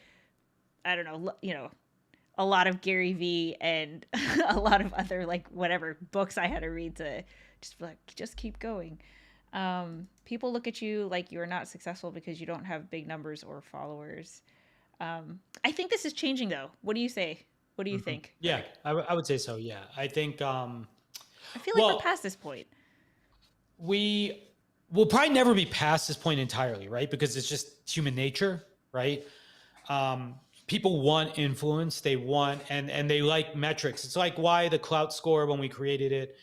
I don't know, a lot of Gary Vee and a lot of other, like, whatever books I had to read to just be like, just keep going. People look at you like you're not successful because you don't have big numbers or followers. I think this is changing, though. What do you say? What do you think? Yeah, I would say so. Yeah, I think. I feel like we're past this point. We will probably never be past this point entirely, right? Because it's just human nature, right? People want influence. They want and they like metrics. It's like why the Clout score when we created it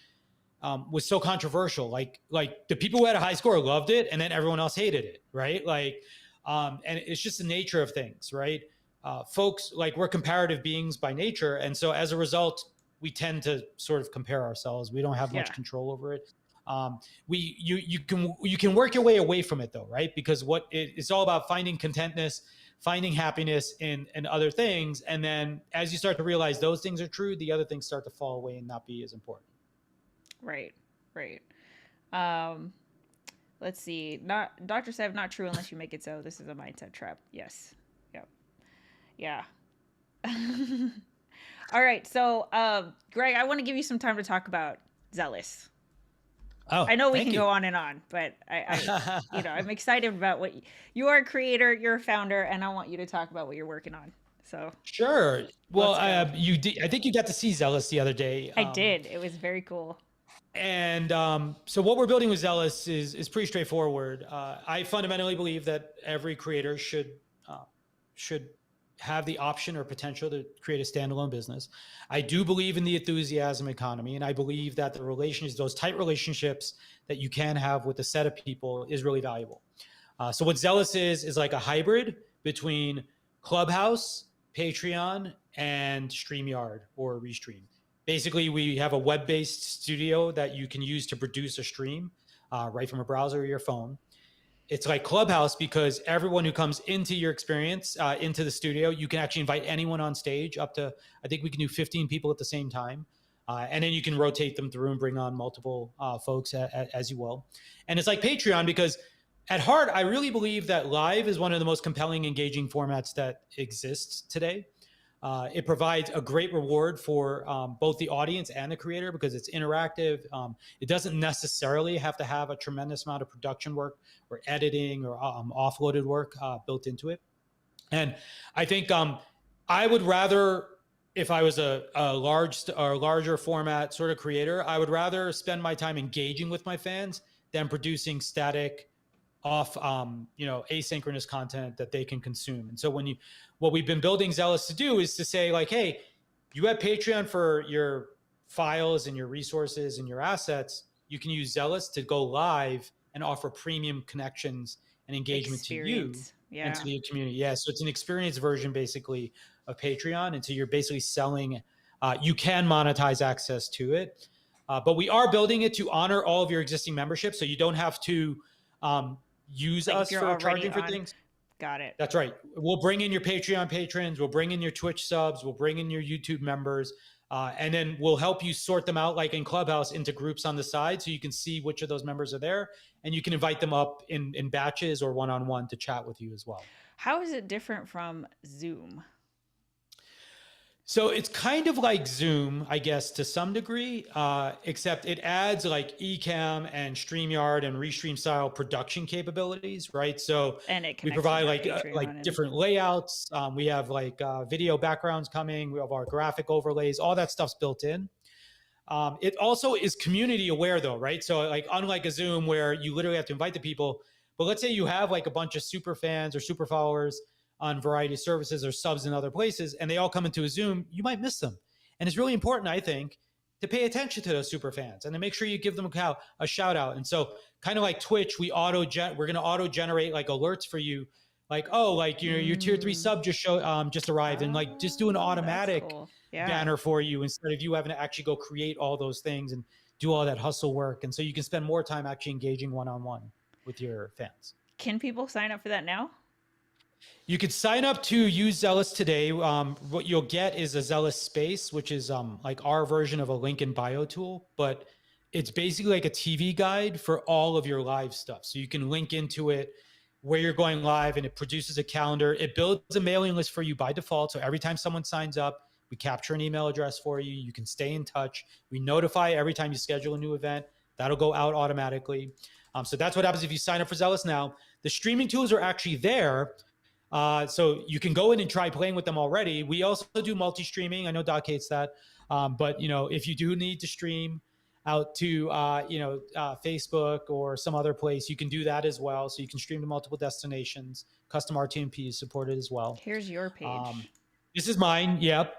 was so controversial. Like the people who had a high score loved it, and then everyone else hated it, right? And it's just the nature of things, right? Folks, like, we're comparative beings by nature, and so as a result, we tend to sort of compare ourselves. We don't have much control over it. You can work your way away from it, though, right? Because it's all about finding contentness, finding happiness in other things, and then as you start to realize those things are true, the other things start to fall away and not be as important. Right. Let's see. Not Dr. Sev, not true unless you make it so. This is a mindset trap. Yes. Yep. Yeah. All right. So, Greg, I want to give you some time to talk about Zealous. Oh, I know we can go on and on, but I'm excited about what you are a creator, you're a founder, and I want you to talk about what you're working on. So sure. Well, I think you got to see Zealous the other day. I did. It was very cool. And so what we're building with Zealous is pretty straightforward. I fundamentally believe that every creator should have the option or potential to create a standalone business. I do believe in the enthusiasm economy, and I believe that those tight relationships that you can have with a set of people is really valuable. So what Zealous is like a hybrid between Clubhouse, Patreon, and StreamYard or Restream. Basically, we have a web-based studio that you can use to produce a stream right from a browser or your phone. It's like Clubhouse because everyone who comes into your experience, into the studio, you can actually invite anyone on stage up to, I think we can do 15 people at the same time. And then you can rotate them through and bring on multiple folks as you will. And it's like Patreon because at heart, I really believe that live is one of the most compelling, engaging formats that exists today. It provides a great reward for both the audience and the creator because it's interactive. It doesn't necessarily have to have a tremendous amount of production work or editing or offloaded work built into it. And I think I would rather, if I was a larger format sort of creator, I would rather spend my time engaging with my fans than producing static asynchronous content that they can consume. And so what we've been building Zealous to do is to say like, hey, you have Patreon for your files and your resources and your assets. You can use Zealous to go live and offer premium connections and engagement to you and to the community. Yeah. So it's an experience version basically of Patreon. And so you're basically selling, you can monetize access to it. But we are building it to honor all of your existing memberships. So you don't have to, use us for charging for things. Got it. That's right. We'll bring in your Patreon patrons. We'll bring in your Twitch subs. We'll bring in your YouTube members. And then we'll help you sort them out like in Clubhouse into groups on the side so you can see which of those members are there, and you can invite them up in batches or one-on-one to chat with you as well. How is it different from Zoom? So it's kind of like Zoom, I guess, to some degree, except it adds like Ecamm and StreamYard and Restream style production capabilities, right? So And it we connects provide with like your Patreon and- different layouts. We have like video backgrounds coming. We have our graphic overlays. All that stuff's built in. It also is community aware though, right? So like unlike a Zoom where you literally have to invite the people, but let's say you have like a bunch of super fans or super followers on a variety of services or subs in other places, and they all come into a Zoom, you might miss them. And it's really important, I think, to pay attention to those super fans and to make sure you give them a shout out. And so kind of like Twitch, we're going to auto generate like alerts for you. Like, oh, like, you know, your tier 3 sub just arrived, and like just do an automatic cool. banner for you instead of you having to actually go create all those things and do all that hustle work. And so you can spend more time actually engaging one-on-one with your fans. Can people sign up for that now? You could sign up to use Zealous today. What you'll get is a Zealous space, which is like our version of a link in bio tool, but it's basically like a TV guide for all of your live stuff. So you can link into it where you're going live, and it produces a calendar. It builds a mailing list for you by default. So every time someone signs up, we capture an email address for you. You can stay in touch. We notify every time you schedule a new event. That'll go out automatically. So that's what happens if you sign up for Zealous now. The streaming tools are actually there. So you can go in and try playing with them already. We also do multi-streaming. I know Doc hates that. But you know, if you do need to stream out to, Facebook or some other place, you can do that as well. So you can stream to multiple destinations. Custom RTMP is supported as well. Here's your page. This is mine. Yep.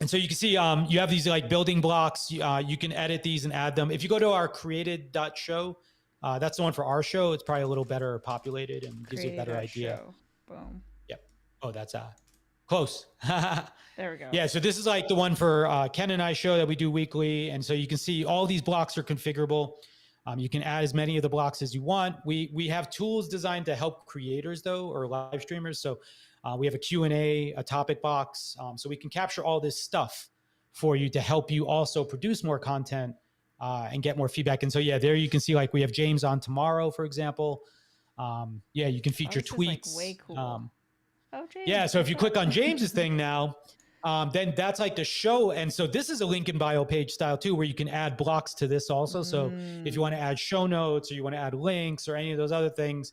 And so you can see you have these like building blocks. You can edit these and add them. If you go to our created.show, that's the one for our show. It's probably a little better populated and gives you a better idea. Show. Boom. Yep. Oh, that's close. There we go. Yeah. So this is like the one for Ken and I show that we do weekly. And so you can see all these blocks are configurable. You can add as many of the blocks as you want. We have tools designed to help creators though, or live streamers. So we have a Q&A, a topic box. So we can capture all this stuff for you to help you also produce more content and get more feedback. And so, yeah, there you can see like we have James on tomorrow, for example. Yeah, you can feature tweets. Like way cool. James. Yeah, so if you click on James's thing now, then that's like the show. And so this is a link in bio page style too, where you can add blocks to this also. So if you want to add show notes or you want to add links or any of those other things,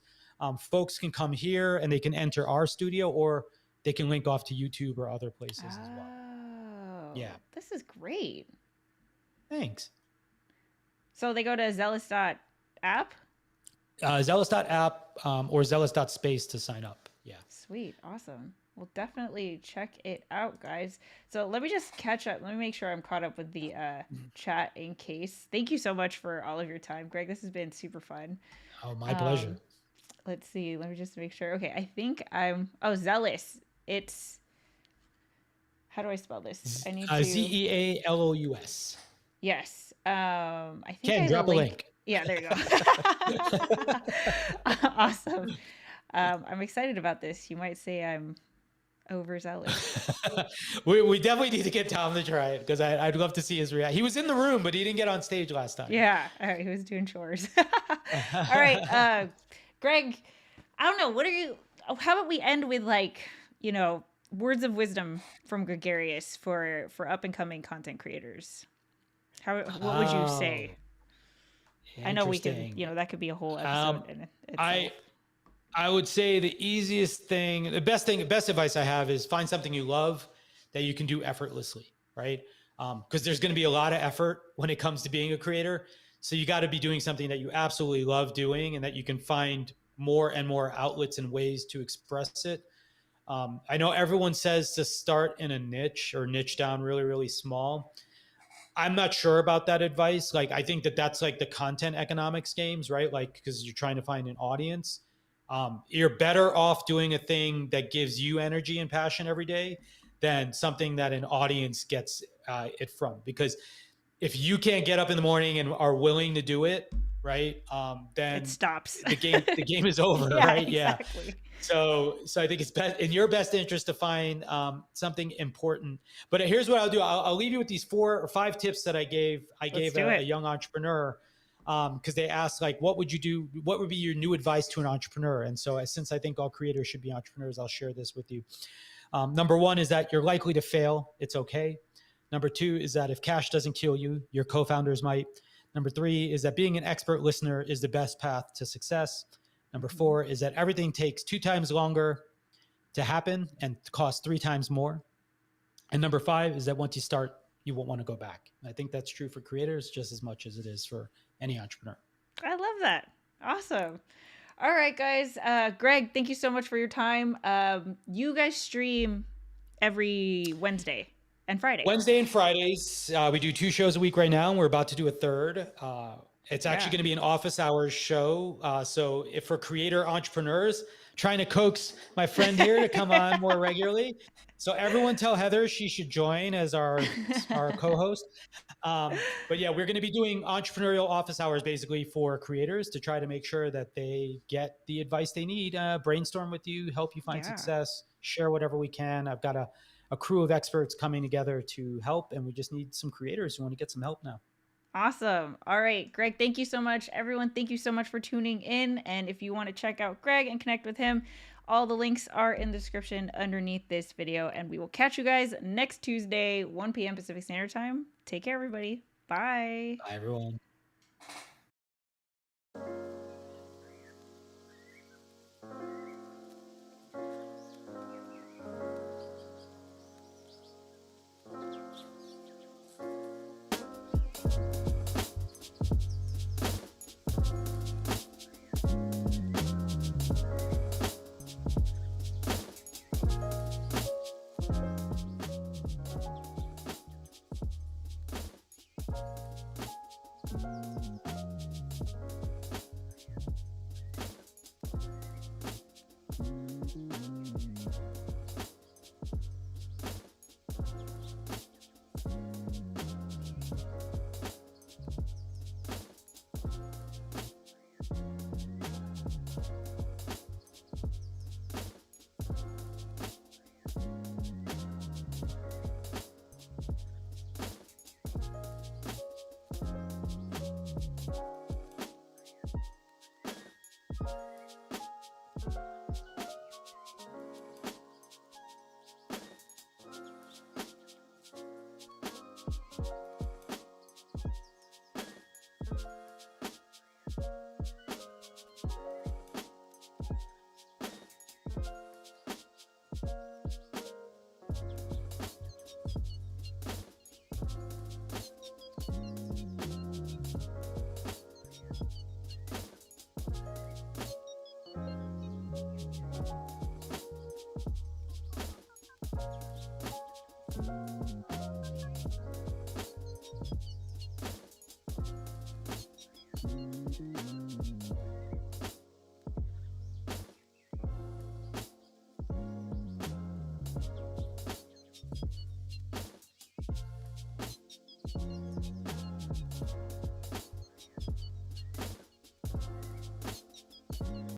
folks can come here and they can enter our studio, or they can link off to YouTube or other places as well. Yeah. This is great. Thanks. So they go to zealous.app? Zealous.app or zealous.space to sign up. Yeah. Sweet. Awesome. We'll definitely check it out, guys. So let me just catch up. Let me make sure I'm caught up with the chat in case. Thank you so much for all of your time, Greg. This has been super fun. Oh, my pleasure. Let's see. Let me just make sure. Okay. I think Zealous. It's, how do I spell this? I need to. Zealous. Yes. I think Ken, drop a link. Yeah, there you go. Awesome. I'm excited about this. You might say I'm overzealous. we definitely need to get Tom to try it, because I'd love to see his reaction. He was in the room, but he didn't get on stage last time. Yeah, he was doing chores. All right, Greg, I don't know. How about we end with words of wisdom from Gregarious for up and coming content creators? What would you say? I know we could, that could be a whole episode in itself. I would say the easiest thing, the best advice I have is find something you love that you can do effortlessly, right? Because there's going to be a lot of effort when it comes to being a creator. So you got to be doing something that you absolutely love doing and that you can find more and more outlets and ways to express it. I know everyone says to start in a niche or niche down really, really small. I'm not sure about that advice. Like, I think that's like the content economics games, right? Like, because you're trying to find an audience. You're better off doing a thing that gives you energy and passion every day than something that an audience gets it from. Because if you can't get up in the morning and are willing to do it, right, then it stops. the game is over, Yeah, right? exactly. Yeah. So I think it's in your best interest to find something important. But here's what I'll do. I'll leave you with these 4 or 5 tips that I gave a young entrepreneur, because they asked, like, what would you do? What would be your new advice to an entrepreneur? And so since I think all creators should be entrepreneurs, I'll share this with you. Number 1 is that you're likely to fail. It's okay. Number 2 is that if cash doesn't kill you, your co-founders might. Number 3 is that being an expert listener is the best path to success. Number 4 is that everything takes 2 times longer to happen and costs 3 times more. And number 5 is that once you start, you won't want to go back. I think that's true for creators just as much as it is for any entrepreneur. I love that. Awesome. All right, guys. Greg, thank you so much for your time. You guys stream every Wednesday and Friday. Wednesday and Fridays. We do 2 shows a week right now, and we're about to do a third. It's actually going to be an office hours show. So if for creator entrepreneurs, trying to coax my friend here to come on more regularly. So everyone tell Heather she should join as our co-host. But yeah, we're going to be doing entrepreneurial office hours basically for creators to try to make sure that they get the advice they need, brainstorm with you, help you find success, share whatever we can. I've got a crew of experts coming together to help, and we just need some creators who want to get some help now. Awesome. All right, Greg, thank you so much. Everyone, thank you so much for tuning in. And if you want to check out Greg and connect with him, all the links are in the description underneath this video. And we will catch you guys next Tuesday, 1 p.m. Pacific Standard Time. Take care, everybody. Bye. Bye, everyone.